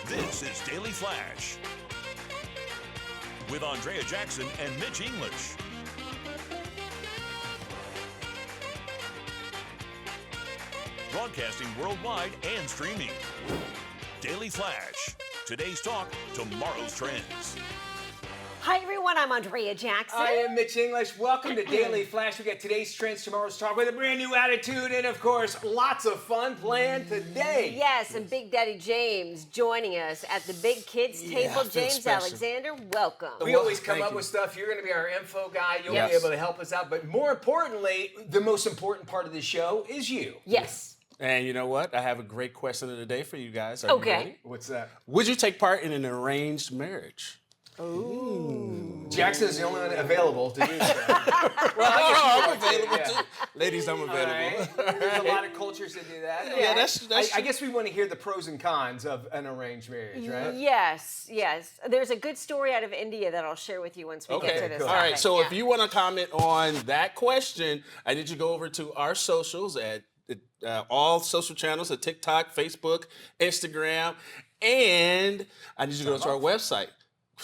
This is Daily Flash with Andrea Jackson and Mitch English. Broadcasting worldwide and streaming. Daily Flash. Today's talk, tomorrow's trends. Hi, everyone. I'm Andrea Jackson. I am Mitch English. Welcome to Daily Flash. We got today's trends, tomorrow's talk with a brand new attitude, and of course, lots of fun planned today. Yes, and Big Daddy James joining us at the Big Kids table. James special. Alexander, welcome. We always come up with stuff. You're going to be our info guy. You'll Yes. be able to help us out. But more importantly, the most important part of the show is you. Yes. And you know what? I have a great question of the day for you guys. Are Okay. You ready? What's that? Would you take part in an arranged marriage? Jackson's the only one available to do that. Well, I'm available too. Ladies, I'm All available. right. There's a lot of cultures that do that. Yeah, that's I guess we want to hear the pros and cons of an arranged marriage, right? Yes. There's a good story out of India that I'll share with you once we get to this cool. All right, topic. so Yeah. if you want to comment on that question, I need you to go over to our socials at all social channels at TikTok, Facebook, Instagram, and I need you to go to our website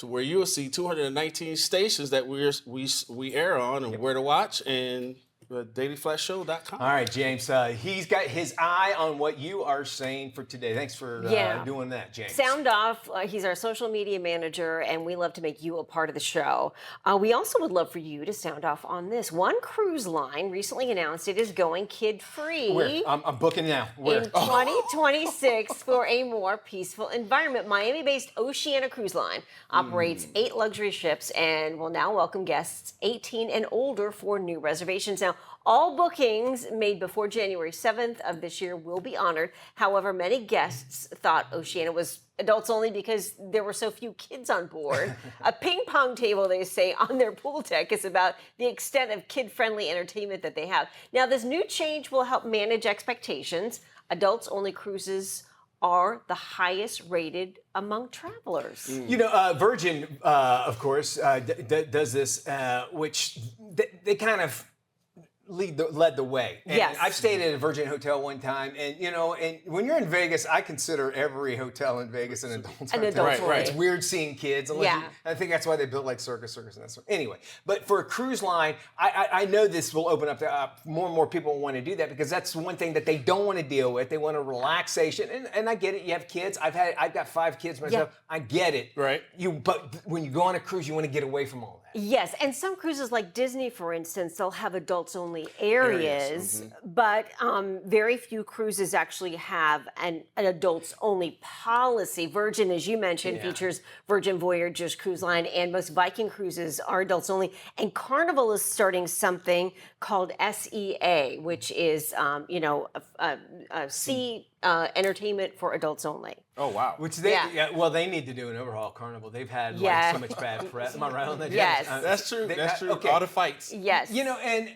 where you will see 219 stations that we air on and where to watch and dailyflashshow.com. All right, James. He's got his eye on what you are saying for today. Thanks for doing that, James. Sound off. He's our social media manager, and we love to make you a part of the show. We also would love for you to sound off on this. One cruise line recently announced it is going kid-free. Where? I'm booking now. Where? In 2026 for a more peaceful environment. Miami-based Oceania Cruise Line operates 8 luxury ships and will now welcome guests 18 and older for new reservations. Now, all bookings made before January 7th of this year will be honored. However, many guests thought Oceania was adults only because there were so few kids on board. A ping pong table, they say, on their pool deck is about the extent of kid-friendly entertainment that they have. Now, this new change will help manage expectations. Adults-only cruises are the highest rated among travelers. You know, Virgin, of course, does this, which they kind of led the way. And Yes. I've stayed at a Virgin hotel one time, and and when you're in Vegas, I consider every hotel in Vegas an adult's hotel. adult's Right. It's weird seeing kids. I think that's why they built like circus and that sort. Anyway, but for a cruise line, I know this will open up to more and more people want to do that because that's one thing that they don't want to deal with. They want a relaxation, and I get it. You have kids. I've got 5 kids myself. Yeah. I get it. Right. But when you go on a cruise, you want to get away from all that. Yes, and some cruises like Disney, for instance, they'll have adults-only areas, but very few cruises actually have an adults-only policy. Virgin, as you mentioned, features Virgin Voyages cruise line, and most Viking cruises are adults-only. And Carnival is starting something called SEA, which is, sea entertainment for adults only. Oh, wow. Which they need to do an overhaul. Carnival. They've had Yeah. so much bad press. Am I right on that? Yes. That's true. That's true. Okay. All the fights. Yes. And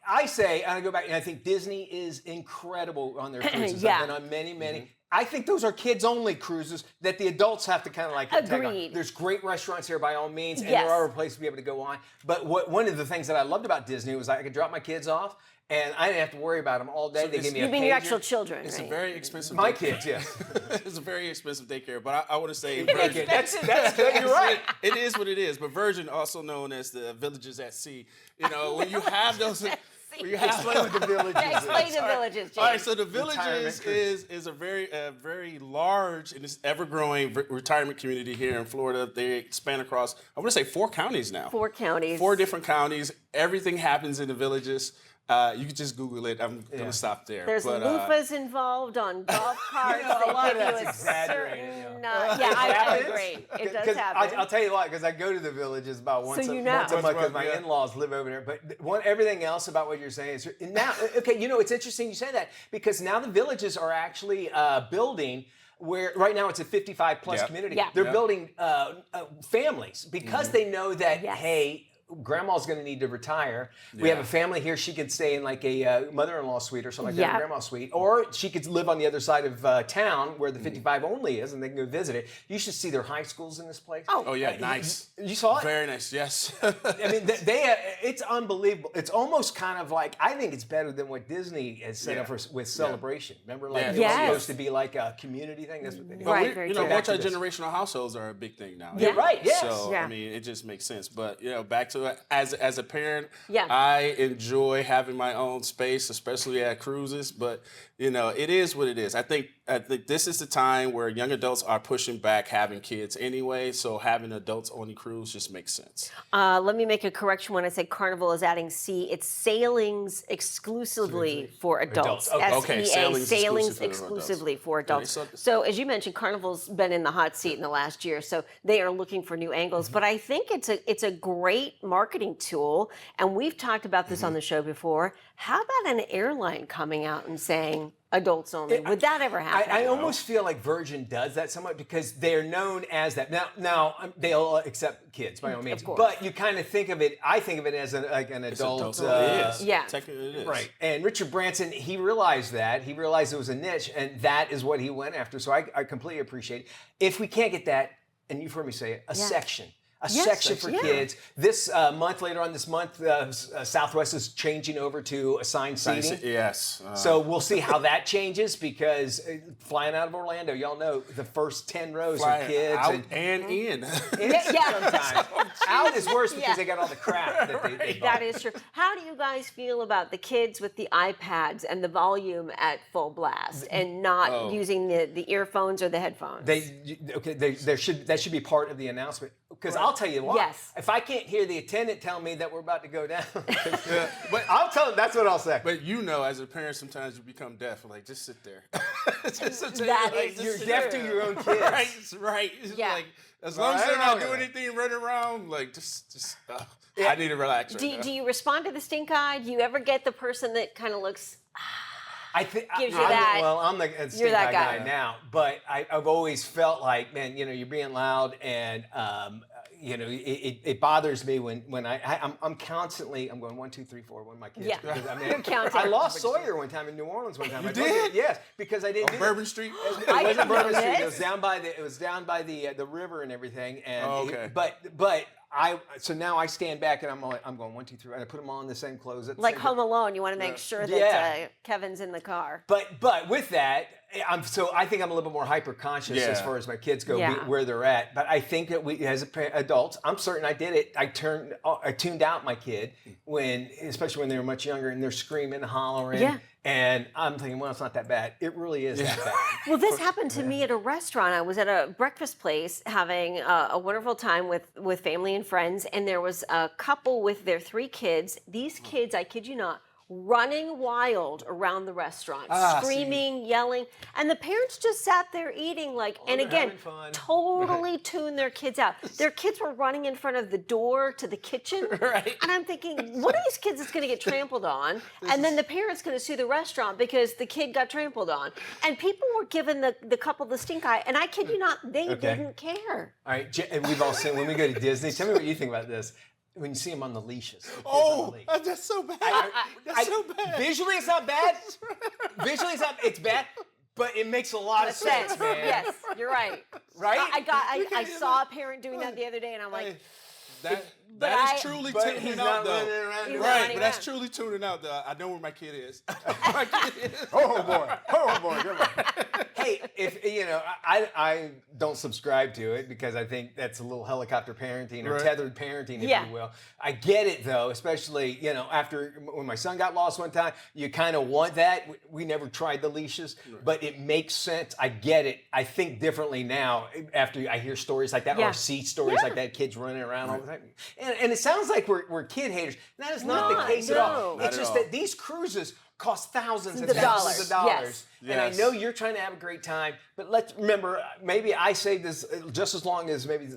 I say, and I go back, and I think Disney is incredible on their cruises. Yeah. I've been on many. I think those are kids-only cruises that the adults have to kind of like take on. Agreed. There's great restaurants here by all means, and Yes. there are places to be able to go on. But one of the things that I loved about Disney was I could drop my kids off, and I didn't have to worry about them all day. They give me a You mean your pager. actual children, It's right? a very expensive My daycare. kids, yes. It's a very expensive daycare, but I want to say Okay, Virgin. that's good. You're right. It is what it is. But Virgin, also known as the villages at sea, when you have those, when you have Explain what the village is. Explain the villages, James. All right, so the Retirement villages cruise. is a very large and it's ever-growing retirement community here in Florida. They span across, I want to say 4 counties now. 4 counties. 4 different counties. Everything happens in the villages. You can just Google it. I'm going to stop there. There's loofahs involved on golf carts. a lot of They give that's you a exaggerated, certain, I agree. It does happen. I'll tell you why, because I go to the villages about once a month because my in-laws live over there. But everything else about what you're saying is now. Okay, it's interesting you say that because now the villages are actually building. Where right now it's a 55 plus community. Yeah. They're building families because they know that Yes. hey. grandma's going to need to retire. We have a family here. She could stay in like a mother-in-law suite or something like that, a grandma's suite. Or she could live on the other side of town where the 55 only is, and they can go visit it. You should see their high schools in this place. Oh yeah, nice. You saw it? Very nice, yes. I mean, it's unbelievable. It's almost kind of like, I think it's better than what Disney has set up with Celebration. Remember, like it was supposed to be like a community thing. That's what they do. Right, You know, multi-generational households are a big thing now. You're right. Yes. So I mean, it just makes sense. But back to it. As a parent, Yeah. I enjoy having my own space, especially at cruises. But it is what it is. I think this is the time where young adults are pushing back having kids anyway. So having adults on the cruise just makes sense. Let me make a correction when I say Carnival is adding C. It's sailings exclusively for adults. Okay, SEA, sailings exclusively for adults. Okay, So as you mentioned, Carnival's been in the hot seat in the last year, so they are looking for new angles. But I think it's a great marketing tool, and we've talked about this on the show before. How about an airline coming out and saying adults only? Would that ever happen? I almost feel like Virgin does that somewhat because they're known as that. Now they'll accept kids by all means, but you kind of think of it. I think of it as an adult. It is. Yeah. Technically it is. Right. And Richard Branson, he realized that. He realized it was a niche, and that is what he went after. So I completely appreciate it. If we can't get that, and you've heard me say it, a section. A section for kids. This month, later on this month, Southwest is changing over to assigned seating. Yes. So we'll see how that changes because flying out of Orlando, y'all know the first 10 rows are kids. Out and in. Sometimes. Out is worse because they got all the crap that they That is true. How do you guys feel about the kids with the iPads and the volume at full blast and not using the earphones or the headphones? That should be part of the announcement. Because I'll tell you what, if I can't hear the attendant tell me that we're about to go down, but I'll tell them, that's what I'll say. But as a parent, sometimes you become deaf. Like, just sit there. You're deaf to your own kids. Right. Yeah. Like, as long as they're not doing anything, running around, like, just I need to relax right now. Do you respond to the stink eye? Do you ever get the person that kind of looks... Gives you that. Well, I'm the stink that guy guy now, but I've always felt like, man, you're being loud, and it bothers me when I'm constantly going 1, 2, 3, 4 when my kids. Yeah, You're counting. I lost Sawyer one time in New Orleans one time. You did? Yes, because I didn't. On Bourbon Street. It wasn't Bourbon Street. It was down by the river and everything. And but so now I stand back and I'm going 1, 2, 3, and I put them all in the same clothes. Like Home Alone, you want to make sure that Kevin's in the car. But with that, I think I'm a little bit more hyper conscious as far as my kids go, where they're at. But I think that we, as adults, I'm certain I did it. I tuned out my kid especially when they were much younger, and they're screaming, hollering. Yeah. And I'm thinking, well, it's not that bad. It really is that bad. Well, this happened to me at a restaurant. I was at a breakfast place having a wonderful time with family and friends, and there was a couple with their 3 kids. These kids, I kid you not, running wild around the restaurant, screaming, yelling, and the parents just sat there eating and again, totally tuned their kids out. Their kids were running in front of the door to the kitchen, and I'm thinking, one of these kids is going to get trampled on, and then the parent's going to sue the restaurant because the kid got trampled on. And people were giving the couple the stink eye, and I kid you not, they didn't care. All right, and we've all seen, when we go to Disney, tell me what you think about this. When you see them on the leashes. That's so bad. That's so bad. Visually, it's not bad. Visually, it's bad, but it makes a lot of sense, man. Yes, you're right. Right? I saw a parent doing that the other day, and I'm like... That is truly tuning out, though. Right, but that's truly tuning out, though. I know where my kid is. Oh boy, good one. Hey, I don't subscribe to it because I think that's a little helicopter parenting or tethered parenting, if you will. I get it though, especially after when my son got lost one time. You kind of want that. We never tried the leashes, but it makes sense. I get it. I think differently now after I hear stories like that or see stories like that, kids running around all the time. And it sounds like we're kid haters. That is not the case at all. It's just that these cruises cost thousands and thousands of dollars. Yes. And I know you're trying to have a great time, but let's remember, maybe I saved this just as long as maybe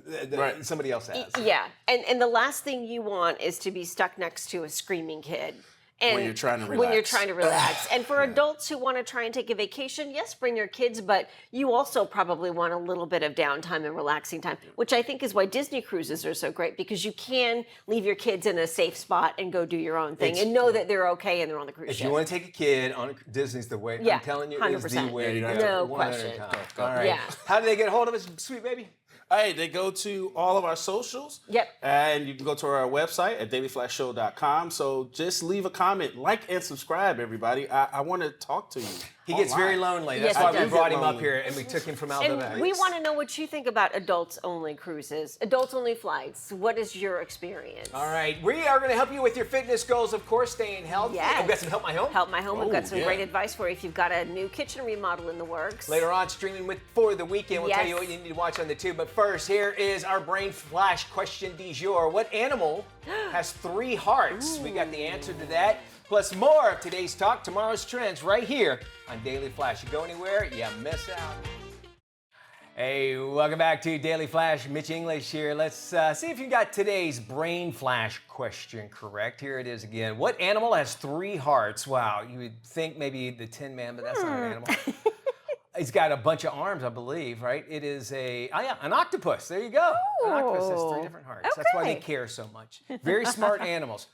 somebody else has. Yeah, and the last thing you want is to be stuck next to a screaming kid. And when you're trying to relax. When you're trying to relax. And for adults who want to try and take a vacation, yes, bring your kids, but you also probably want a little bit of downtime and relaxing time, which I think is why Disney cruises are so great, because you can leave your kids in a safe spot and go do your own thing and know that they're okay and they're on the cruise If ship. you want to take a kid on Disney's the way, Yeah, I'm telling you, 100%. is the way. No question. All right. Yeah. How do they get a hold of us, sweet baby? Hey, they go to all of our socials. Yep. And you can go to our website at dailyflashshow.com. So just leave a comment, like and subscribe, everybody. I want to talk to you. He gets very lonely. That's Yes, why he we does. brought him up Lonely. here and we took him from And Alabama. we want to know what you think about adults-only cruises, adults-only flights. What is your experience? All right. We are going to help you with your fitness goals, of course, staying healthy. Yes. We've got some Help My Home. Help My Home. We've got some yeah. great advice for you if you've got a new kitchen remodel in the works. Later on, streaming for the weekend. We'll tell you Yes. what you need to watch on the tube. But first, here is our brain flash question du jour. What animal has 3 hearts? We got the answer to that. Plus more of today's talk, tomorrow's trends, right here on Daily Flash. You go anywhere, you miss out. Hey, welcome back to Daily Flash. Mitch English here. Let's see if you got today's brain flash question correct. Here it is again. What animal has 3 hearts? Wow, you would think maybe the Tin Man, but that's not an animal. He's got a bunch of arms, I believe, right? It is an octopus. There you go. An octopus has 3 different hearts. That's why they Okay. care so much. Very smart animals.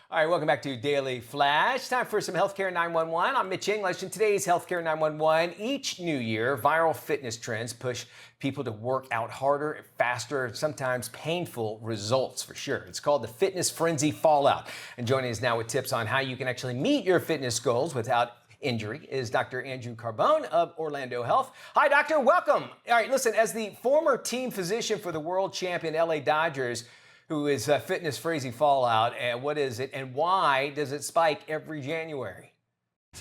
All right, welcome back to Daily Flash. Time for some Healthcare 911. I'm Mitch English, and today's Healthcare 911. Each new year, viral fitness trends push people to work out harder, faster, sometimes painful results for sure. It's called the fitness frenzy fallout. And joining us now with tips on how you can actually meet your fitness goals without injury is Dr. Andrew Carbone of Orlando Health. Hi, doctor. Welcome. All right, listen, as the former team physician for the world champion LA Dodgers, who is fitness frenzy fallout, and what is it, and why does it spike every January?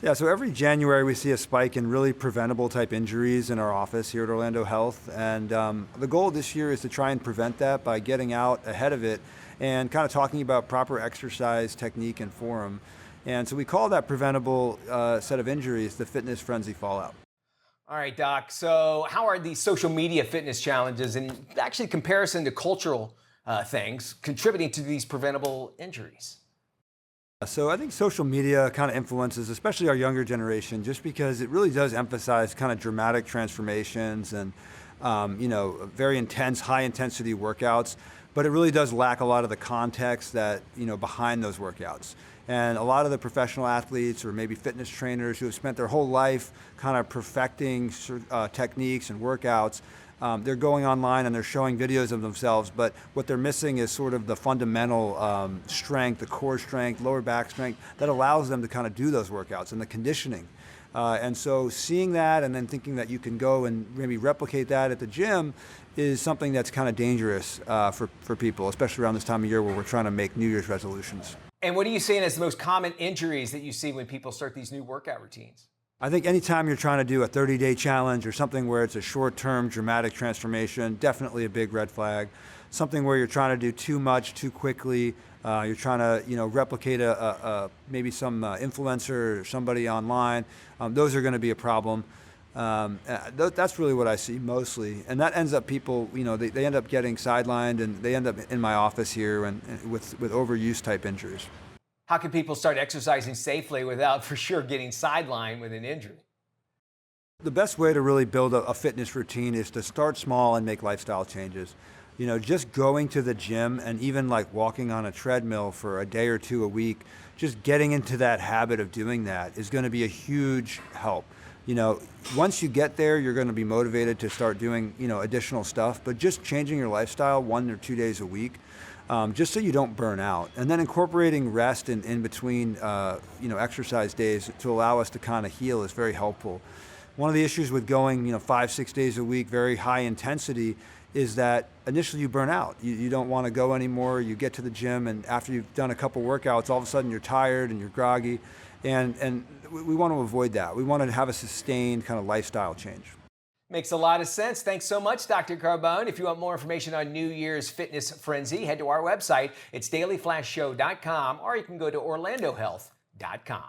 Yeah, so every January we see a spike in really preventable type injuries in our office here at Orlando Health. And the goal this year is to try and prevent that by getting out ahead of it and kind of talking about proper exercise technique and form. And so we call that preventable set of injuries the fitness frenzy fallout. All right, Doc. So how are these social media fitness challenges in actually comparison to cultural things contributing to these preventable injuries? So I think social media kind of influences, especially our younger generation, just because it really does emphasize kind of dramatic transformations and, very intense, high intensity workouts, but it really does lack a lot of the context that, behind those workouts. And a lot of the professional athletes or maybe fitness trainers who have spent their whole life kind of perfecting techniques and workouts, they're going online and they're showing videos of themselves, but what they're missing is sort of the fundamental strength, the core strength, lower back strength that allows them to kind of do those workouts and the conditioning. And so seeing that and then thinking that you can go and maybe replicate that at the gym is something that's kind of dangerous for people, especially around this time of year where we're trying to make New Year's resolutions. And what are you seeing as the most common injuries that you see when people start these new workout routines? I think anytime you're trying to do a 30-day challenge or something where it's a short-term dramatic transformation, definitely a big red flag. Something where you're trying to do too much too quickly, you're trying to replicate maybe some influencer or somebody online, those are going to be a problem. That's really what I see mostly, and that ends up people, they end up getting sidelined and they end up in my office here and with overuse type injuries. How can people start exercising safely without for sure getting sidelined with an injury? The best way to really build a fitness routine is to start small and make lifestyle changes. Just going to the gym and even like walking on a treadmill for a day or two a week, just getting into that habit of doing that is going to be a huge help. Once you get there, you're going to be motivated to start doing, additional stuff, but just changing your lifestyle 1 or 2 days a week, just so you don't burn out. And then incorporating rest in between, exercise days to allow us to kind of heal is very helpful. One of the issues with going, 5-6 days a week, very high intensity, is that initially you burn out. You don't want to go anymore. You get to the gym, and after you've done a couple workouts, all of a sudden you're tired and you're groggy. And we want to avoid that. We want to have a sustained kind of lifestyle change. Makes a lot of sense. Thanks so much, Dr. Carbone. If you want more information on New Year's fitness frenzy, head to our website. It's dailyflashshow.com, or you can go to orlandohealth.com.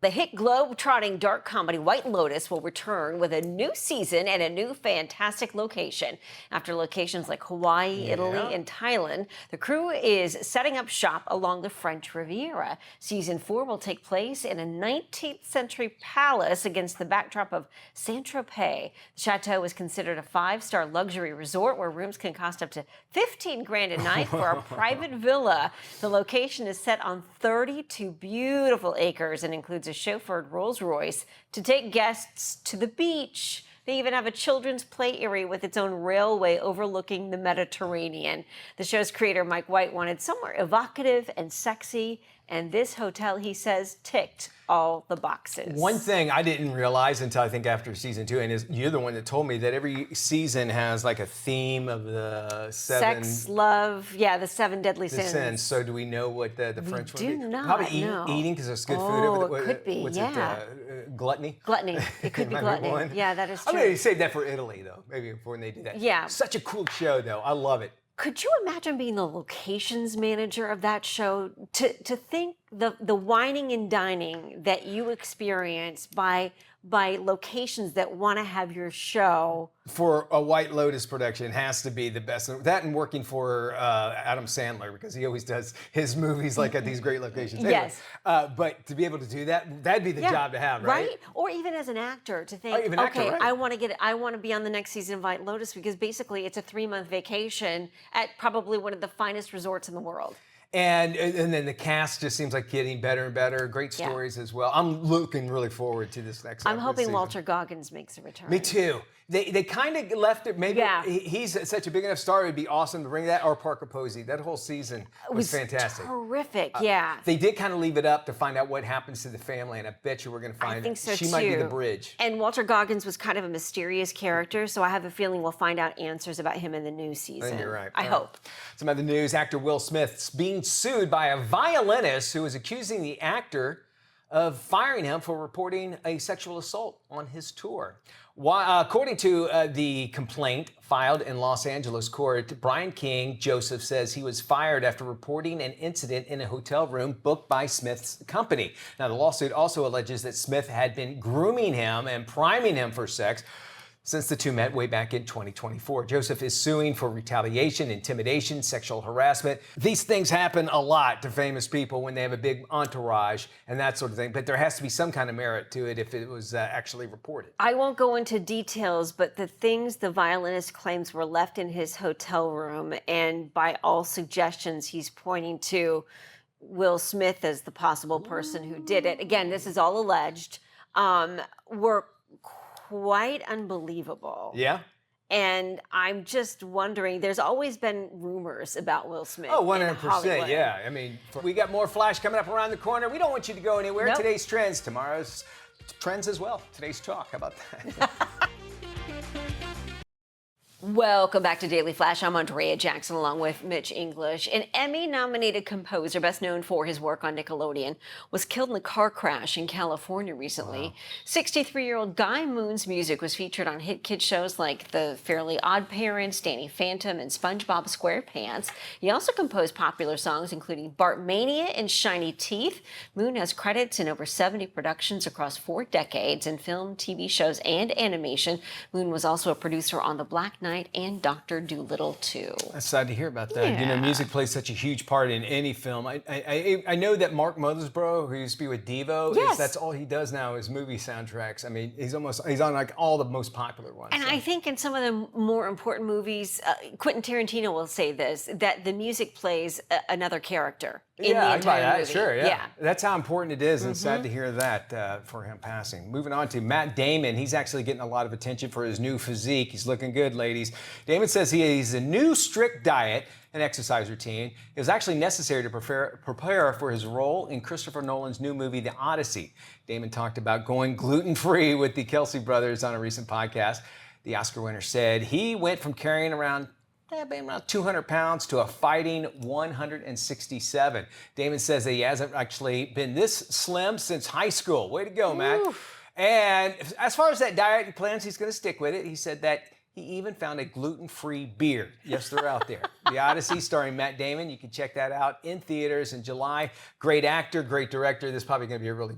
The hit globe-trotting dark comedy White Lotus will return with a new season and a new fantastic location. After locations like Hawaii, Italy, and Thailand, the crew is setting up shop along the French Riviera. Season 4 will take place in a 19th century palace against the backdrop of Saint-Tropez. The chateau is considered a 5-star luxury resort where rooms can cost up to 15 grand a night for a private villa. The location is set on 32 beautiful acres and includes a chauffeured Rolls Royce to take guests to the beach. They even have a children's play area with its own railway overlooking the Mediterranean. The show's creator, Mike White, wanted somewhere evocative and sexy, and this hotel, he says, ticked all the boxes. One thing I didn't realize until I think after season 2, and you're the one that told me that every season has like a theme of the 7... Sex, love, the 7 deadly sins. So do we know what the French one would be? do not Probably know. Eating, because there's good food. Oh, it could be, What's it, gluttony? Gluttony. It could be gluttony. One? Yeah, that is true. I'm going to save that for Italy, though, maybe before they do that. Yeah. Such a cool show, though. I love it. Could you imagine being the locations manager of that show? To think the whining and dining that you experience by locations that want to have your show. For a White Lotus production, it has to be the best. That and working for Adam Sandler, because he always does his movies like at these great locations. Anyway, Yes. But to be able to do that, that'd be the job to have, right? Or even as an actor to think, even actor, okay, right. I want to be on the next season of White Lotus, because basically it's a 3-month vacation at probably one of the finest resorts in the world. And then the cast just seems like getting better and better. Great stories as well. I'm looking really forward to this next. I'm hoping season. Walter Goggins makes a return. Me too. They kind of left it. Maybe he's such a big enough star. It'd be awesome to bring that. Or Parker Posey. That whole season was fantastic. Terrific. They did kind of leave it up to find out what happens to the family, and I bet you we're going to find I think so she too. might be the bridge. And Walter Goggins was kind of a mysterious character, so I have a feeling we'll find out answers about him in the new season. I think you're right. I hope. Some other news: actor Will Smith's being sued by a violinist who is accusing the actor of firing him for reporting a sexual assault on his tour. According to the complaint filed in Los Angeles court, Brian King Joseph says he was fired after reporting an incident in a hotel room booked by Smith's company. Now, the lawsuit also alleges that Smith had been grooming him and priming him for sex since the two met way back in 2024. Joseph is suing for retaliation, intimidation, sexual harassment. These things happen a lot to famous people when they have a big entourage and that sort of thing, but there has to be some kind of merit to it if it was actually reported. I won't go into details, but the things the violinist claims were left in his hotel room, and by all suggestions, he's pointing to Will Smith as the possible person who did it. Again, this is all alleged, were quite unbelievable. Yeah? And I'm just wondering, there's always been rumors about Will Smith. Oh, in 100%, Hollywood. yeah. I mean, we got more Flash coming up around the corner. We don't want you to go anywhere. Nope. Today's trends, tomorrow's trends as well. Today's talk. How about that? Welcome back to Daily Flash. I'm Andrea Jackson along with Mitch English. An Emmy-nominated composer, best known for his work on Nickelodeon, was killed in a car crash in California recently. Wow. 63-year-old Guy Moon's music was featured on hit kid shows like The Fairly Odd Parents, Danny Phantom, and SpongeBob SquarePants. He also composed popular songs including Bartmania and Shiny Teeth. Moon has credits in over 70 productions across 4 decades in film, TV shows, and animation. Moon was also a producer on The Black Knight and Dr. Doolittle too. I'm sad to hear about that. Yeah. You know, music plays such a huge part in any film. I know that Mark Mothersbaugh, who used to be with Devo, that's all he does now is movie soundtracks. I mean, he's on like all the most popular ones. And I think in some of the more important movies, Quentin Tarantino will say this, that the music plays another character in the entire movie. Sure, yeah. That's how important it is, and sad to hear that for him passing. Moving on to Matt Damon. He's actually getting a lot of attention for his new physique. He's looking good, ladies. Damon says he has a new strict diet and exercise routine. It was actually necessary to prepare for his role in Christopher Nolan's new movie, The Odyssey. Damon talked about going gluten-free with the Kelsey brothers on a recent podcast. The Oscar winner said he went from carrying around 200 pounds to a fighting 167. Damon says that he hasn't actually been this slim since high school. Way to go, Matt. And as far as that diet and plans, he's going to stick with it. He said that he even found a gluten-free beer. Yes, they're out there. The Odyssey, starring Matt Damon. You can check that out in theaters in July. Great actor, great director. This is probably going to be a really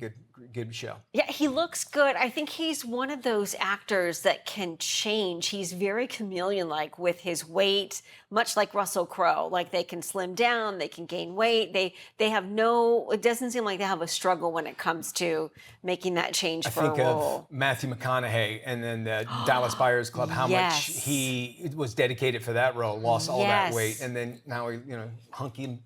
good show. Yeah, he looks good. I think he's one of those actors that can change. He's very chameleon-like with his weight, much like Russell Crowe. Like they can slim down, they can gain weight. They have no. It doesn't seem like they have a struggle when it comes to making that change for a Think role. of Matthew McConaughey and then the Dallas Buyers Club, how much he was dedicated for that role, lost all that weight, and then now he,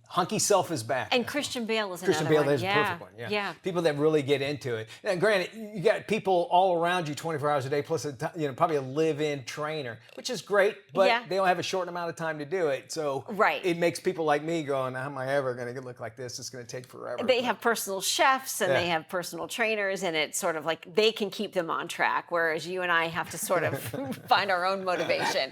hunky self is back. And Christian Bale is Christian another Bale one. is a perfect one. Yeah. People that really get into it. And granted, you got people all around you 24 hours a day, plus probably a live-in trainer, which is great, but they don't have a short amount of time to do it. So it makes people like me going, how am I ever going to look like this? It's going to take forever. They have personal chefs and they have personal trainers, and it's sort of like they can keep them on track, whereas you and I have to sort of find our own motivation.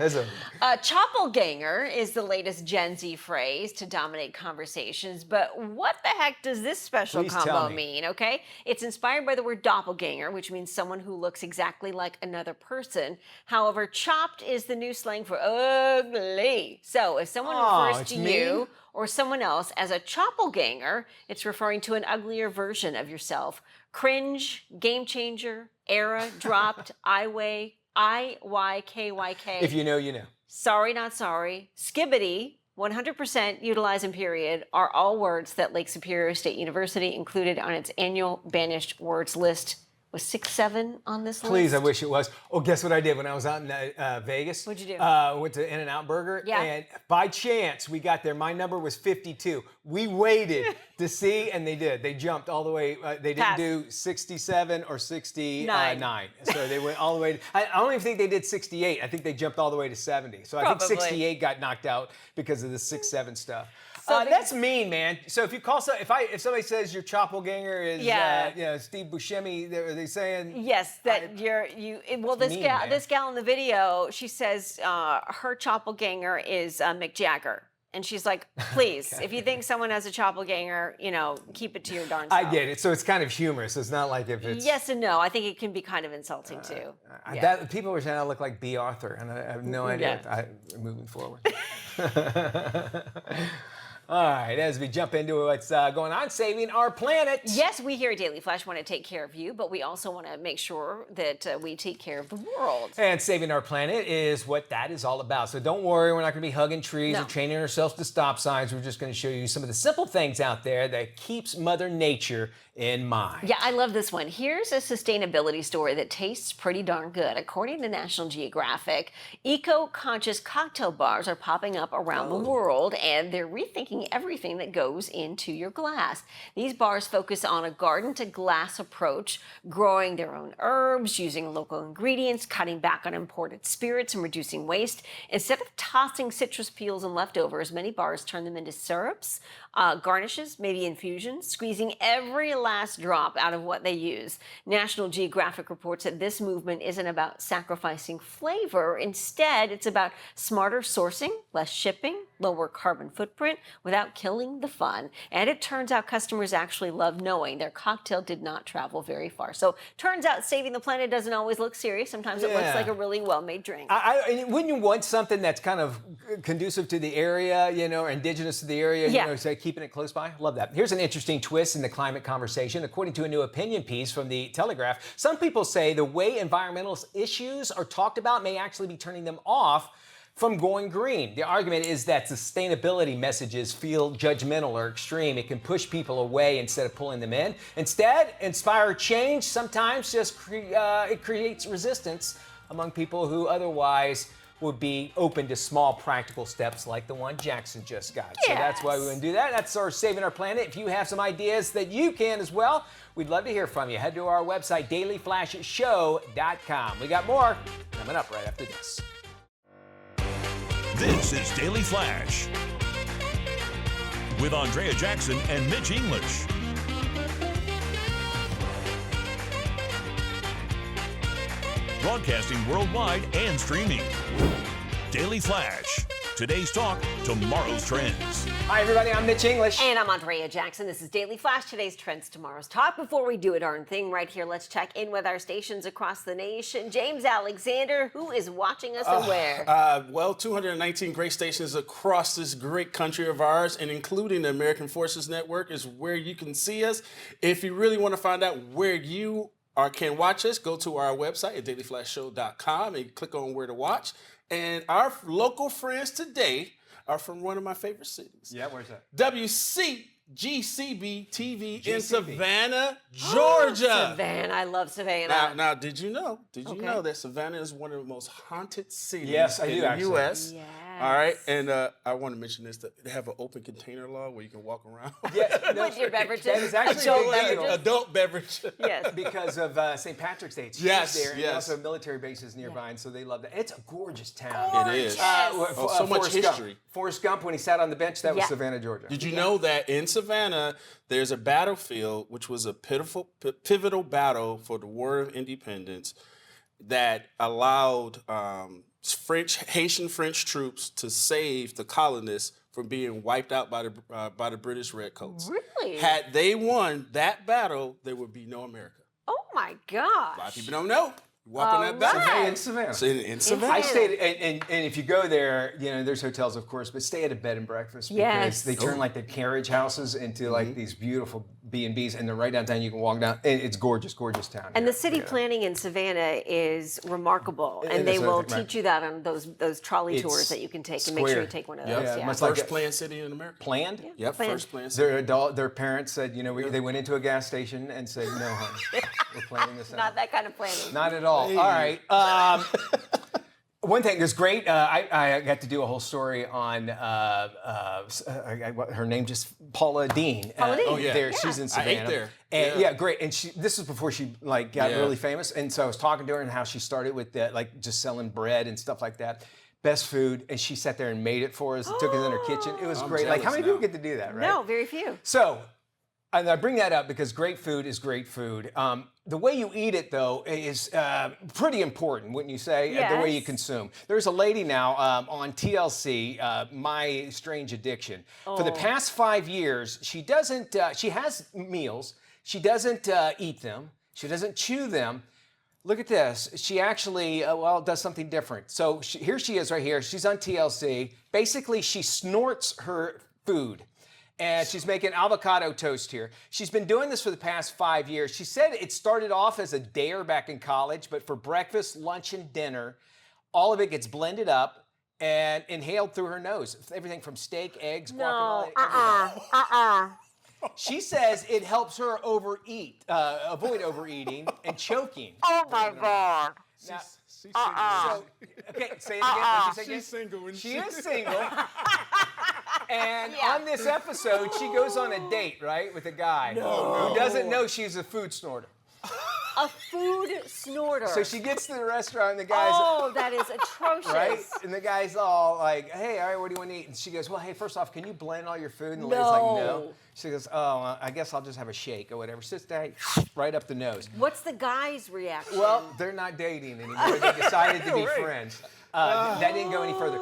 Choppelganger is the latest Gen Z phrase to dominate conversations, but what the heck does this special combo mean, okay? It's inspired by the word doppelganger, which means someone who looks exactly like another person. However, chopped is the new slang for ugly. So if someone refers to you or someone else as a choppelganger, it's referring to an uglier version of yourself. Cringe, game changer, era, dropped, IYKYK. If you know, you know. Sorry, not sorry. Skibbity, 100% utilize and period are all words that Lake Superior State University included on its annual banished words list. Was 6-7 on this list? Please, I wish it was. Oh, guess what I did when I was out in Vegas? What'd you do? Went to In-N-Out Burger. Yeah. And by chance, we got there. My number was 52. We waited to see, and they did. They jumped all the way. They didn't do 67 or 69. So they went all the way. I don't even think they did 68. I think they jumped all the way to 70. So I think 68 got knocked out because of the 6-7 stuff. So that's mean, man. So if you call if somebody says your choppelganger is Steve Buscemi, are they saying that this gal in the video, she says her choppelganger is Mick Jagger. And she's like, please, if you think someone has a choppelganger, keep it to your darn self. I get it. So it's kind of humorous. It's not like if it's... Yes and no. I think it can be kind of insulting, too. People were saying I look like B. Arthur, and I have no idea. Moving forward. All right, as we jump into what's going on, saving our planet. Yes, we here at Daily Flash want to take care of you, but we also want to make sure that we take care of the world. And saving our planet is what that is all about. So don't worry, we're not going to be hugging trees or chaining ourselves to stop signs. We're just going to show you some of the simple things out there that keeps Mother Nature in mind. Yeah, I love this one. Here's a sustainability story that tastes pretty darn good. According to National Geographic, eco-conscious cocktail bars are popping up around the world, and they're rethinking everything that goes into your glass. These bars focus on a garden-to-glass approach, growing their own herbs, using local ingredients, cutting back on imported spirits, and reducing waste. Instead of tossing citrus peels and leftovers, many bars turn them into syrups, garnishes, maybe infusions, squeezing every last drop out of what they use. National Geographic reports that this movement isn't about sacrificing flavor. Instead, it's about smarter sourcing, less shipping, lower carbon footprint without killing the fun. And it turns out customers actually love knowing their cocktail did not travel very far. So turns out saving the planet doesn't always look serious. Sometimes it looks like a really well-made drink. Wouldn't you want something that's kind of conducive to the area, or indigenous to the area, say keeping it close by? Love that. Here's an interesting twist in the climate conversation. According to a new opinion piece from the Telegraph, some people say the way environmental issues are talked about may actually be turning them off from going green. The argument is that sustainability messages feel judgmental or extreme. It can push people away instead of pulling them in. Instead, inspire change sometimes just it creates resistance among people who otherwise would be open to small practical steps like the one Jackson just got. So that's why we want to do that. That's our Saving Our Planet. If you have some ideas that you can as well, we'd love to hear from you. Head to our website, dailyflashshow.com. We got more coming up right after this. This is Daily Flash with Andrea Jackson and Mitch English. Broadcasting worldwide and streaming. Daily Flash. Today's talk, tomorrow's trends. Hi, everybody. I'm Mitch English. And I'm Andrea Jackson. This is Daily Flash, today's trends, tomorrow's talk. Before we do a darn thing right here, let's check in with our stations across the nation. James Alexander, who is watching us and where? Well, 219 great stations across this great country of ours, and including the American Forces Network, is where you can see us. If you really want to find out where you can watch us, go to our website at dailyflashshow.com and click on where to watch. And our local friends today are from one of my favorite cities. Yeah, where's that? WCGCB TV in Savannah, Georgia. Savannah. I love Savannah. Now, did you know that Savannah is one of the most haunted cities Yes, I in do, the actually. U.S.? Yes. All right, and I want to mention this, that they have an open container law where you can walk around. With your beverages. That is actually Adult a big deal. beverages. Adult beverage. Yes. Because of St. Patrick's Day. It's Yes, huge there, and yes. also military bases nearby, and so they love that. It's a gorgeous town. It is. So much Forrest Gump. history. Forrest Gump, when he sat on the bench, that was Yeah. Savannah, Georgia. Did you know that in Savannah, there's a battlefield, which was a pivotal battle for the War of Independence that allowed Haitian French troops to save the colonists from being wiped out by the British Redcoats. Really? Had they won that battle, there would be no America. Oh my A lot of gosh. people don't know. Walk on that battle. right. In Savannah. So in Savannah. I stayed, and if you go there, there's hotels, of course, but stay at a bed and breakfast because Yes. they turn like the carriage houses into like these beautiful B&Bs, and they're right downtown. You can walk down, and it's gorgeous, gorgeous town. And here. the city Yeah. planning in Savannah is remarkable, It and they is, I will think, right. teach you that on those trolley It's tours that you can take, and make sure you square. take one of Yep. those. Yeah, Yeah. much like First a- planned city in America. Planned? Yep, Planned. first planned city. Their parents said, they went into a gas station and said, no, honey, we're planning this out. Not that kind of planning. Not at all. All right. One thing is great. I got to do a whole story on her name, just Paula Dean. Paula Dean. Oh, yeah. There, Yeah. she's in I Savannah. ate there. And Yeah. great. And this is before she got Yeah. really famous. And so I was talking to her and how she started with just selling bread and stuff like that. Best food, and she sat there and made it for us. And took us in her kitchen. It was I'm great. Like, how jealous many now. people get to do that, right? No, very few. So, and I bring that up because great food is great food. The way you eat it, though, is pretty important, wouldn't you say? The way you Yes. consume. There's a lady now on TLC, My Strange Addiction. For the past 5 years, she doesn't. She has meals. She doesn't eat them. She doesn't chew them. Look at this. She actually, does something different. So here she is right here. She's on TLC. Basically, she snorts her food. And she's making avocado toast here. She's been doing this for the past 5 years. She said it started off as a dare back in college, but for breakfast, lunch, and dinner, all of it gets blended up and inhaled through her nose. Everything from steak, eggs, No. guacamole. She says it helps her avoid overeating and choking. Oh my God. Now, She's okay, say it again. What'd you say She's again? single. She is single. And Yeah. on this episode, she goes on a date, right, with a guy who doesn't know she's a food snorter. A food snorter. So she gets to the restaurant, and the guy's Oh, that is atrocious. right, and the guy's all like, "Hey, all right, what do you want to eat?" And she goes, "Well, hey, first off, can you blend all your food?" And the lady's like, "No." No. She goes, "Oh, I guess I'll just have a shake or whatever." Sits down, right up the nose. What's the guy's reaction? Well, they're not dating anymore. They decided to be friends. That didn't go any further.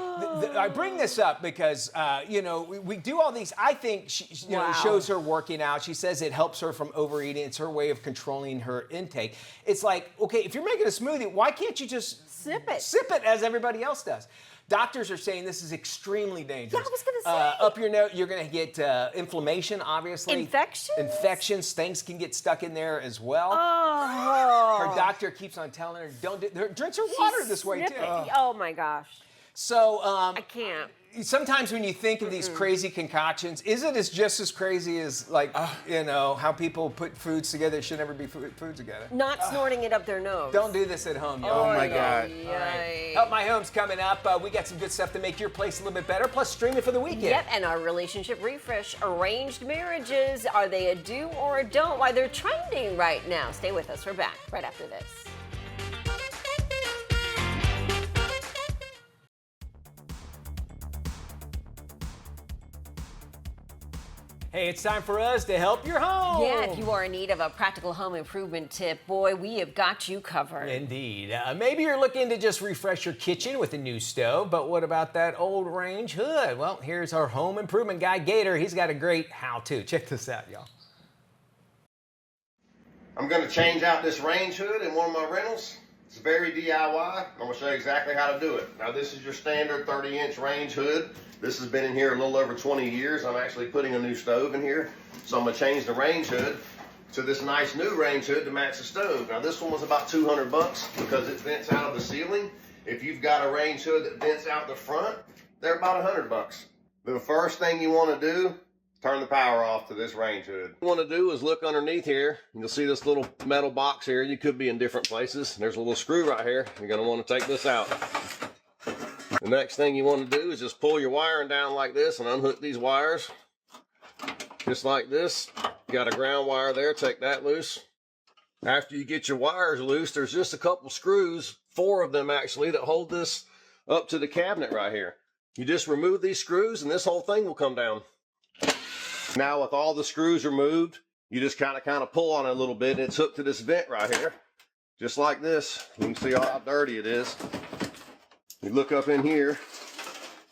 I bring this up because, we do all these. I think she Wow. shows her working out. She says it helps her from overeating. It's her way of controlling her intake. It's like, okay, if you're making a smoothie, why can't you just Sip it. Sip it as everybody else does. Doctors are saying this is extremely dangerous. Yeah, I was gonna say. Up your nose, you're going to get inflammation, obviously. Infections? Infections. Things can get stuck in there as well. Oh. Her doctor keeps on telling her, don't drink her water this way, too. Oh my gosh. So I can't. sometimes when you think of these crazy concoctions, is it just as crazy as how people put foods together? It should never be food together. Not snorting it up their nose. Don't do this at home, y'all. Oh my God. All right. Help My Home's coming up. We got some good stuff to make your place a little bit better, plus stream it for the weekend. Yep, and our relationship refresh, arranged marriages, are they a do or a don't? Why they're trending right now. Stay with us. We're back right after this. Hey, it's time for us to help your home. Yeah, if you are in need of a practical home improvement tip, boy, we have got you covered. Indeed. Maybe you're looking to just refresh your kitchen with a new stove, but what about that old range hood? Well, here's our home improvement guy, Gator. He's got a great how-to. Check this out, y'all. I'm going to change out this range hood in one of my rentals. It's very DIY. I'm going to show you exactly how to do it. Now, this is your standard 30-inch range hood. This has been in here a little over 20 years. I'm actually putting a new stove in here. So I'm going to change the range hood to this nice new range hood to match the stove. Now, this one was about 200 bucks because it vents out of the ceiling. If you've got a range hood that vents out the front, they're about 100 bucks. The first thing you want to do, turn the power off to this range hood. What you want to do is look underneath here. You'll see this little metal box here. You could be in different places. There's a little screw right here. You're going to want to take this out. The next thing you want to do is just pull your wiring down like this and unhook these wires. Just like this. You got a ground wire there. Take that loose. After you get your wires loose, there's just a couple screws, 4 of them actually, that hold this up to the cabinet right here. You just remove these screws and this whole thing will come down. Now with all the screws removed, you just kind of pull on it a little bit and it's hooked to this vent right here. Just like this. You can see how dirty it is. You look up in here,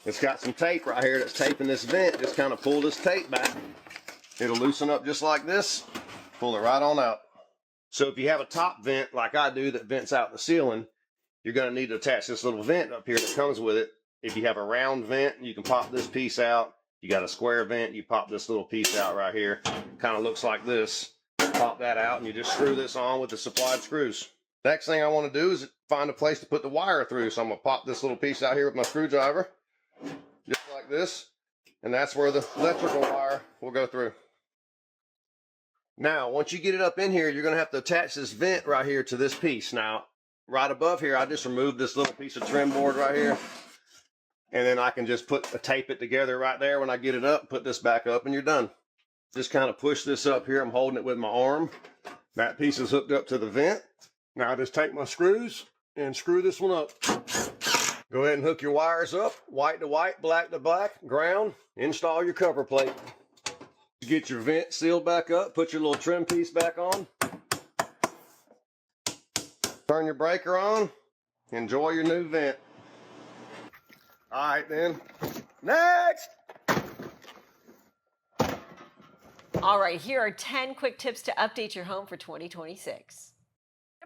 it's got some tape right here that's taping this vent. Just kind of pull this tape back. It'll loosen up just like this. Pull it right on out. So if you have a top vent like I do that vents out the ceiling, you're going to need to attach this little vent up here that comes with it. If you have a round vent, you can pop this piece out. You got a square vent, you pop this little piece out right here. Kind of looks like this. Pop that out and you just screw this on with the supplied screws. Next thing I want to do is find a place to put the wire through. So I'm going to pop this little piece out here with my screwdriver. Just like this. And that's where the electrical wire will go through. Now, once you get it up in here, you're going to have to attach this vent right here to this piece. Now, right above here, I just removed this little piece of trim board right here. And then I can just tape it together right there when I get it up, put this back up, and you're done. Just kind of push this up here. I'm holding it with my arm. That piece is hooked up to the vent. Now I just take my screws and screw this one up. Go ahead and hook your wires up, white to white, black to black, ground. Install your cover plate. Get your vent sealed back up, put your little trim piece back on. Turn your breaker on. Enjoy your new vent. All right, then. Next! All right, here are 10 quick tips to update your home for 2026.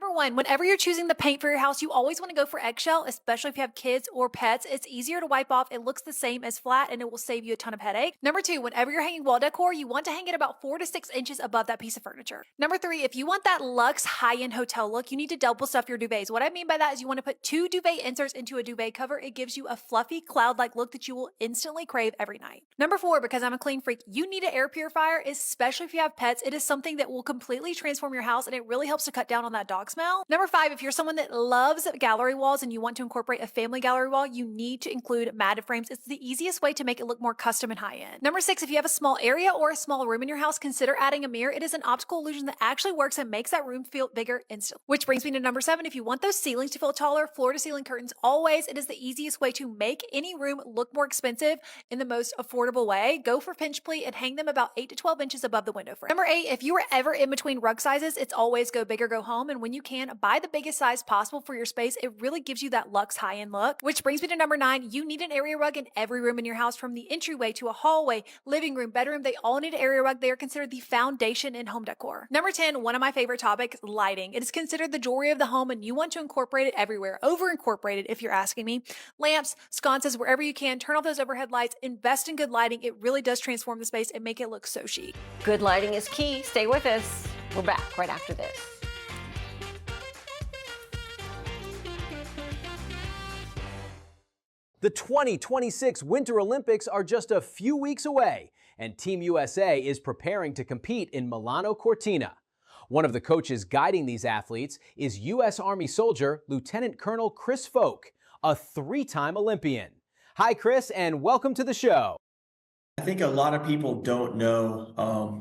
Number 1, whenever you're choosing the paint for your house, you always want to go for eggshell, especially if you have kids or pets. It's easier to wipe off. It looks the same as flat and it will save you a ton of headache. Number 2, whenever you're hanging wall decor, you want to hang it about 4 to 6 inches above that piece of furniture. Number 3, if you want that luxe high-end hotel look, you need to double stuff your duvets. What I mean by that is you want to put 2 duvet inserts into a duvet cover. It gives you a fluffy cloud-like look that you will instantly crave every night. Number 4, because I'm a clean freak, you need an air purifier, especially if you have pets. It is something that will completely transform your house and it really helps to cut down on that dog smell. Number 5, if you're someone that loves gallery walls and you want to incorporate a family gallery wall, you need to include matted frames. It's the easiest way to make it look more custom and high-end. Number 6, if you have a small area or a small room in your house, consider adding a mirror. It is an optical illusion that actually works and makes that room feel bigger instantly. Which brings me to number 7, if you want those ceilings to feel taller, floor-to-ceiling curtains always. It is the easiest way to make any room look more expensive in the most affordable way. Go for pinch pleat and hang them about 8 to 12 inches above the window frame. Number 8, if you are ever in between rug sizes, it's always go big or go home. And when you can, buy the biggest size possible for your space. It really gives you that luxe high-end look. Which brings me to number 9. You need an area rug in every room in your house, from the entryway to a hallway, living room, bedroom. They all need an area rug. They are considered the foundation in home decor. Number 10, one of my favorite topics, lighting. It is considered the jewelry of the home and you want to incorporate it everywhere. Over incorporate it if you're asking me. Lamps, sconces, wherever you can. Turn off those overhead lights. Invest in good lighting. It really does transform the space and make it look so chic. Good lighting is key. Stay with us. We're back right after this. The 2026 Winter Olympics are just a few weeks away, and Team USA is preparing to compete in Milano Cortina. One of the coaches guiding these athletes is U.S. Army soldier Lieutenant Colonel Chris Folk, a 3-time Olympian. Hi, Chris, and welcome to the show. I think a lot of people don't know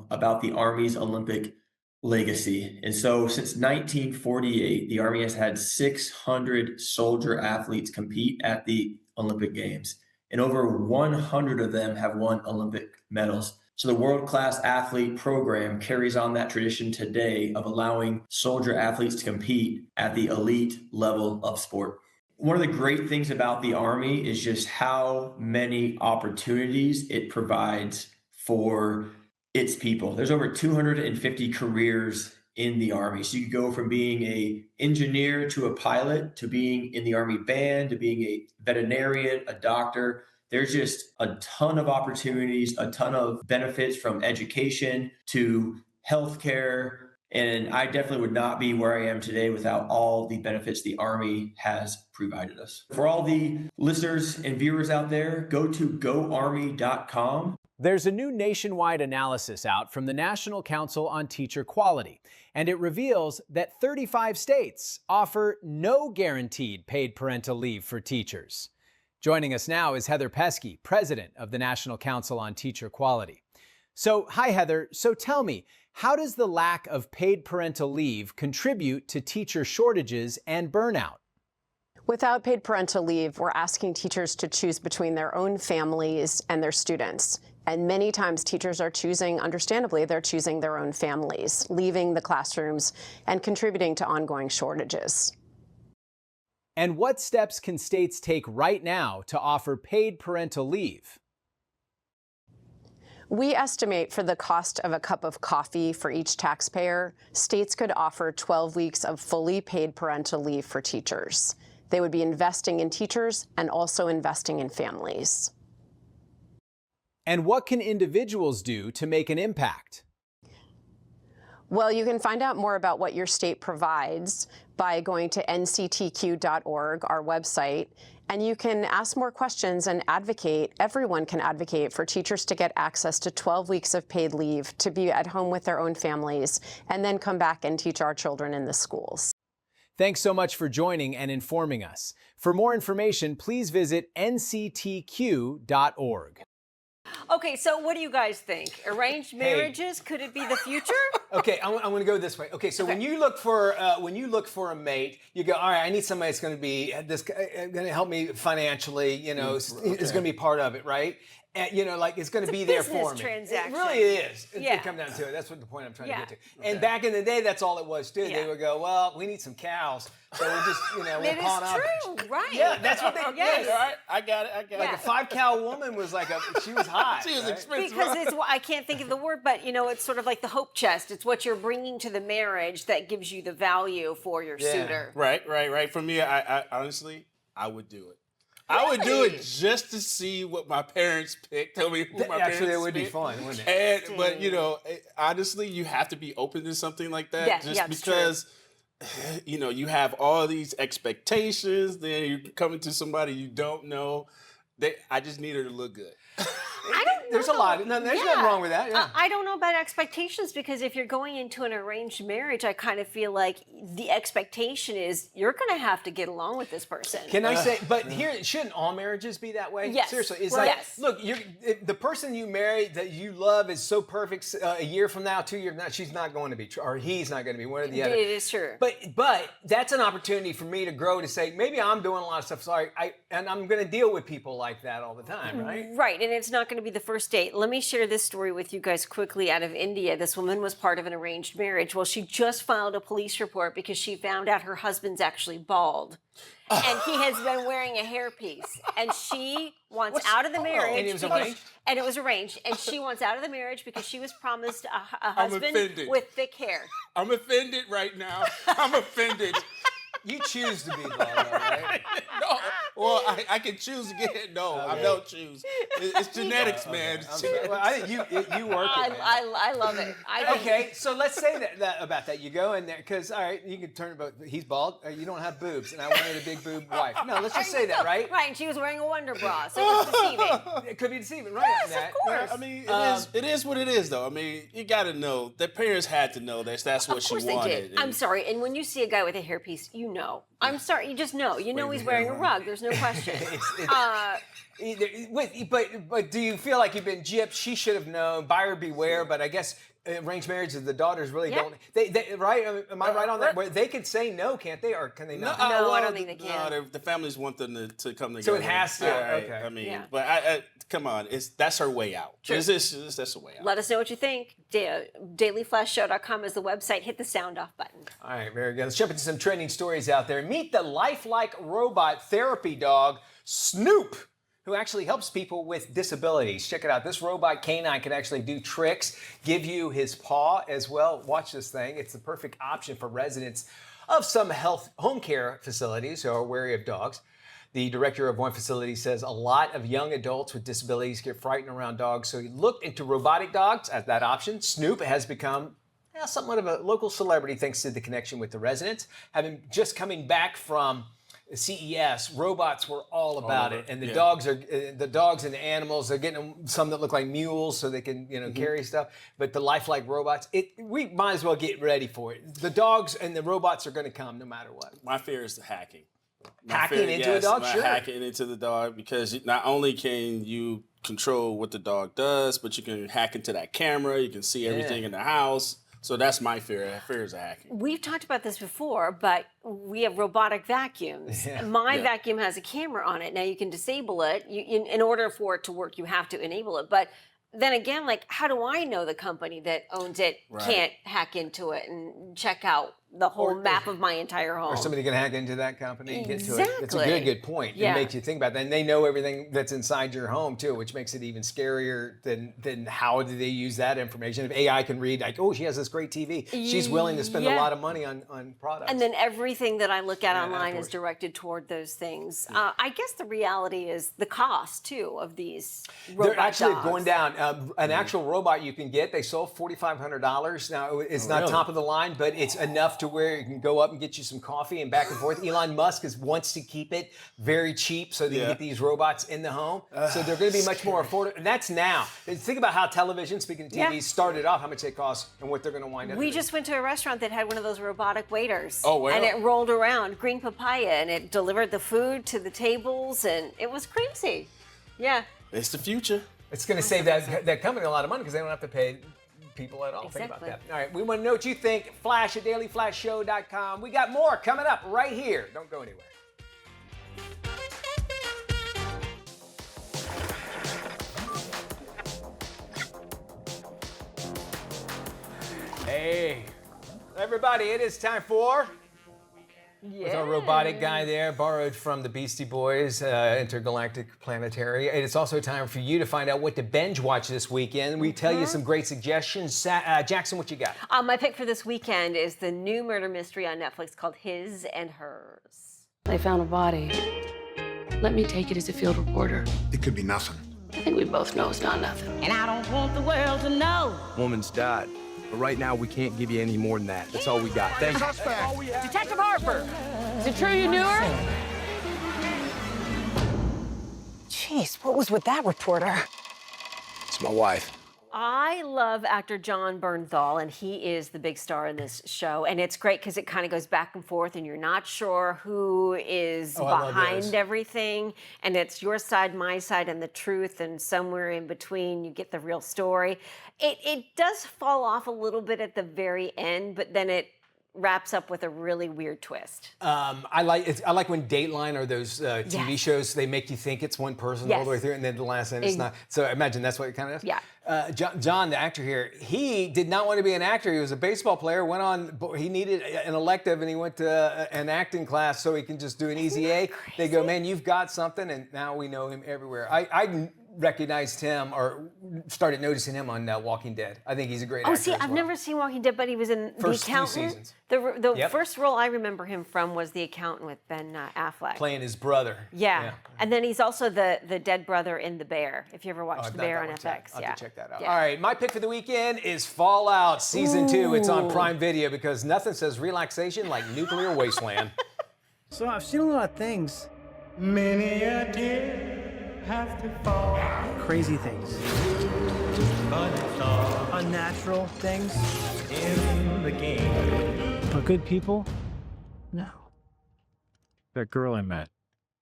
about the Army's Olympic legacy. And so since 1948, the Army has had 600 soldier athletes compete at the Olympic Games, and over 100 of them have won Olympic medals. So the World Class Athlete program carries on that tradition today of allowing soldier athletes to compete at the elite level of sport. One of the great things about the Army is just how many opportunities it provides for its people. There's over 250 careers in the Army. So you could go from being an engineer to a pilot, to being in the Army band, to being a veterinarian, a doctor. There's just a ton of opportunities, a ton of benefits, from education to healthcare. And I definitely would not be where I am today without all the benefits the Army has provided us. For all the listeners and viewers out there, go to goarmy.com. There's a new nationwide analysis out from the National Council on Teacher Quality, and it reveals that 35 states offer no guaranteed paid parental leave for teachers. Joining us now is Heather Pesky, president of the National Council on Teacher Quality. So, hi Heather. So tell me, how does the lack of paid parental leave contribute to teacher shortages and burnout? Without paid parental leave, we're asking teachers to choose between their own families and their students. And many times teachers are choosing, understandably, they're choosing their own families, leaving the classrooms and contributing to ongoing shortages. And what steps can states take right now to offer paid parental leave? We estimate for the cost of a cup of coffee for each taxpayer, states could offer 12 weeks of fully paid parental leave for teachers. They would be investing in teachers and also investing in families. And what can individuals do to make an impact? Well, you can find out more about what your state provides by going to nctq.org, our website, and you can ask more questions and advocate. Everyone can advocate for teachers to get access to 12 weeks of paid leave, to be at home with their own families, and then come back and teach our children in the schools. Thanks so much for joining and informing us. For more information, please visit nctq.org. Okay, so what do you guys think? Arranged marriages, could it be the future? Okay, I'm going to go this way. Okay, so when you look for a mate, you go, all right, I need somebody that's going to be going to help me financially. You know, is going to be part of it, right? And, you know, like it's going to be there for me. Transaction. It really is. Yeah. It comes down to it. That's what the point I'm trying to get to. Okay. And back in the day, that's all it was too. Yeah. They would go, well, we need some cows, so we'll just, you know, we'll pawn off. It is true, right? Yeah, that's what they. Yes. All right, I got it. Like a 5-cow woman was like she was hot. She was expensive. Because it's, I can't think of the word, but you know, it's sort of like the hope chest. It's what you're bringing to the marriage that gives you the value for your suitor. Right. For me, I honestly, I would do it. I would do it just to see what my parents picked. Tell me who my parents Actually, it would be picked. fun, wouldn't it? But you know, honestly, you have to be open to something like that. Yeah, Because you know, you have all these expectations. Then you're coming to somebody you don't know. I just need her to look good. I don't know. There's a lot. No, there's nothing wrong with that. Yeah. I don't know about expectations, because if you're going into an arranged marriage, I kind of feel like the expectation is you're going to have to get along with this person. Can I say? But here, shouldn't all marriages be that way? Yes. Seriously, it's Well, like, yes. look, the person you marry that you love is so perfect. A year from now, 2 years from now, she's not going to be, or he's not going to be. One or the other. It is true. But that's an opportunity for me to grow, to say maybe I'm doing a lot of stuff. Sorry, and I'm going to deal with people like that all the time, right? Right, and it's not going to be the first date. Let me share this story with you guys quickly out of India. This woman was part of an arranged marriage. Well, she just filed a police report because she found out her husband's actually bald. And he has been wearing a hairpiece. And she wants out of the marriage. And it was arranged? And it was arranged. And she wants out of the marriage because she was promised a husband offended. with thick hair. I'm offended right now. I'm offended. You choose to be bald, all right? No, well, I can choose again. No, I don't choose. It's genetics, man. It's genetics. Well, I think you work it, man. I love it. Okay, so let's say that about that. You go in there, because, all right, you can turn about, he's bald, you don't have boobs, and I wanted a big boob wife. No, let's just say that, right? Right, and she was wearing a Wonder Bra, so it was deceiving. It could be deceiving, right? Yes, of course. I mean, it is what it is, though. I mean, you got to know. The parents had to know that's what she Of course wanted. they did. I'm sorry, and when you see a guy with a hairpiece, you know. I'm sorry, you just know. You know he's wearing a rug. There's no question. But do you feel like you've been gypped? She should have known. Buyer beware. But I guess arranged marriages, the daughters really don't. They right? Am I right on that? Where they could say no, can't they? Or can they not? No, I don't think they can. No, the families want them to come together. So it has to. Right. Okay. I mean, but I come on, that's her way out. True. That's a way out. Let us know what you think. DailyFlashShow.com is the website. Hit the sound off button. All right, very good. Let's jump into some trending stories out there. Meet the lifelike robot therapy dog, Snoop, who actually helps people with disabilities. Check it out. This robot canine can actually do tricks, give you his paw as well. Watch this thing. It's the perfect option for residents of some home care facilities who are wary of dogs. The director of one facility says a lot of young adults with disabilities get frightened around dogs, so he looked into robotic dogs as that option. Snoop has become somewhat of a local celebrity thanks to the connection with the residents. Having just coming back from CES, robots were all about it, and the dogs and the animals are getting some that look like mules so they can carry stuff. But the lifelike robots, we might as well get ready for it. The dogs and the robots are going to come no matter what. My fear is the hacking. Hacking into a dog, sure. Hacking into the dog, because not only can you control what the dog does, but you can hack into that camera. You can see everything in the house. So that's my fear. Fear is hacking. We've talked about this before, but we have robotic vacuums. My vacuum has a camera on it. Now you can disable it. In order for it to work, you have to enable it. But then again, like, how do I know the company that owns it can't hack into it and check out the whole map of my entire home? Or somebody can hack into that company and get to it. Exactly. It's a good point. It makes you think about that. And they know everything that's inside your home, too, which makes it even scarier than how do they use that information. If AI can read, like, oh, she has this great TV. She's willing to spend a lot of money on products. And then everything that I look at online is directed toward those things. I guess the reality is the cost, too, of these robot They're actually dogs. going down. An actual robot you can get, they sold $4,500. Now, it's not top of the line, but it's enough to where you can go up and get you some coffee and back and forth. Elon Musk wants to keep it very cheap so they can get these robots in the home. So they're going to be much more affordable. And that's now. Think about how television, speaking of TV, started off, how much they cost and what they're going to wind up We with. just went to a restaurant that had one of those robotic waiters. Oh, wow. And it rolled around, green papaya, and it delivered the food to the tables, and it was crazy. Yeah. It's the future. It's going to save that company a lot of money because they don't have to pay people at all. Exactly. Think about that. All right, we want to know what you think. Flash at dailyflashshow.com. We got more coming up right here. Don't go anywhere. Hey, everybody, it is time for... With our robotic guy there, borrowed from the Beastie Boys, Intergalactic Planetary. And it's also time for you to find out what to binge watch this weekend. We tell you some great suggestions. Jackson, what you got? My pick for this weekend is the new murder mystery on Netflix called His and Hers. They found a body. Let me take it as a field reporter. It could be nothing. I think we both know it's not nothing. And I don't want the world to know. Woman's died. But right now, we can't give you any more than that. That's all we got. Thank you. Detective Harper, is it true you knew her? Jeez, what was with that reporter? It's my wife. I love actor John Bernthal, and he is the big star in this show. And it's great because it kind of goes back and forth, and you're not sure who is behind everything. And it's your side, my side, and the truth, and somewhere in between, you get the real story. It does fall off a little bit at the very end, but then it wraps up with a really weird twist. I like when Dateline or those TV shows, they make you think it's one person all the way through, and then the last end it's not. So I imagine that's what it kind of is. Yeah. John, the actor here, he did not want to be an actor. He was a baseball player. He needed an elective, and he went to an acting class so he can just do an easy A. They go, man, you've got something, and now we know him everywhere. I recognized him or started noticing him on Walking Dead. I think he's a great actor. Oh, see, I've never seen Walking Dead, but he was in The Accountant. The first role I remember him from was The Accountant with Ben Affleck. Playing his brother. Yeah. And then he's also the dead brother in The Bear, if you ever watched The Bear on FX. I'll have to check that out. Yeah. All right, my pick for the weekend is Fallout Season 2. It's on Prime Video because nothing says relaxation like nuclear wasteland. So I've seen a lot of things. Many a tear have to fall. Crazy things. But it's all unnatural things. in the game. But good people? No. That girl I met.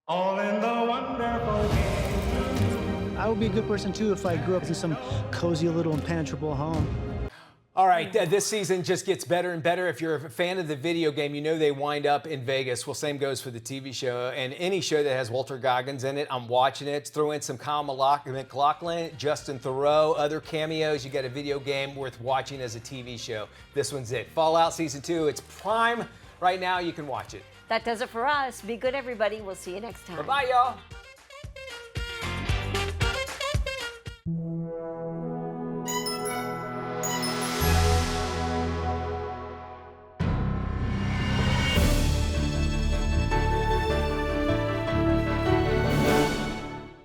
All in the wonderful game. I would be a good person too if I grew up in some cozy little impenetrable home. All right, this season just gets better and better. If you're a fan of the video game, you know they wind up in Vegas. Well, same goes for the TV show. And any show that has Walter Goggins in it, I'm watching it. Throw in some Kyle MacLachlan, Justin Theroux, other cameos. You got a video game worth watching as a TV show. This one's it. Fallout Season 2, it's prime right now. You can watch it. That does it for us. Be good, everybody. We'll see you next time. Bye-bye, y'all.